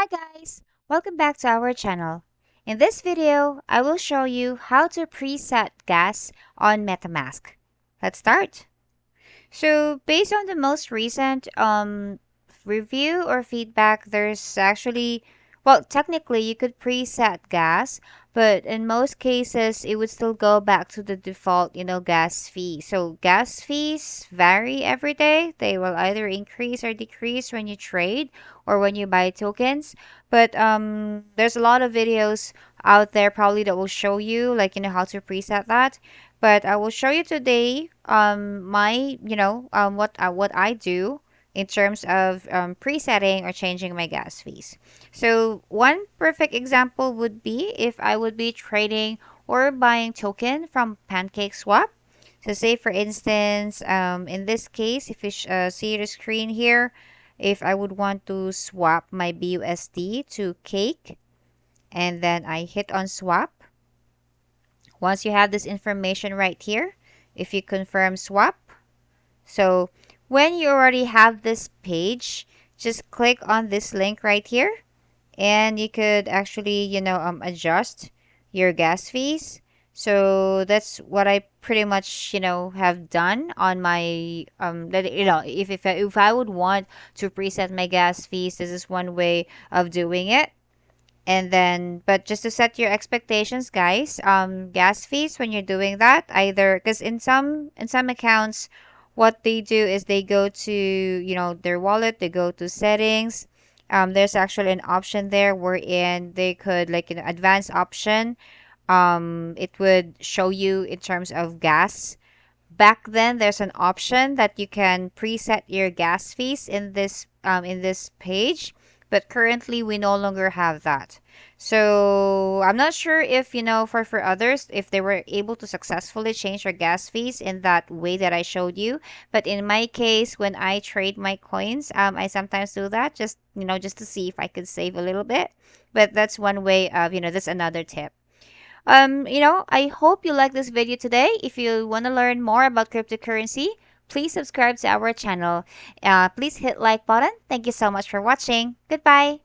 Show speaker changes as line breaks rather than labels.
Hi guys! Welcome back to our channel. In this video, I will show you how to preset gas on Metamask. Let's start. So based on the most recent review or feedback, there's actually, well, technically you could preset gas, but in most cases it would still go back to the default, gas fee. So gas fees vary every day. They will either increase or decrease when you trade or when you buy tokens. But there's a lot of videos out there probably that will show you like how to preset that, but I will show you today my what I do in terms of presetting or changing my gas fees. So one perfect example would be if I would be trading or buying token from Pancake Swap. So say for instance, in this case, if you see the screen here, if I would want to swap my BUSD to Cake, and then I hit on swap. Once you have this information right here, if you confirm swap, so when you already have this page, just click on this link right here and you could actually, adjust your gas fees. So that's what I pretty much, have done on my, if I would want to preset my gas fees, this is one way of doing it. And then, but just to set your expectations, guys, gas fees when you're doing that, either because in some accounts, what they do is they go to their wallet, they go to settings. There's actually an option there wherein they could like advanced option. It would show you in terms of gas. Back then, there's an option that you can preset your gas fees in this page, but currently we no longer have that. So I'm not sure if for others if they were able to successfully change their gas fees in that way that I showed you. But in my case, when I trade my coins, I sometimes do that just to see if I could save a little bit. But that's one way of that's another tip. I hope you like this video today. If you want to learn more about cryptocurrency, please subscribe to our channel. Please hit like button. Thank you so much for watching. Goodbye.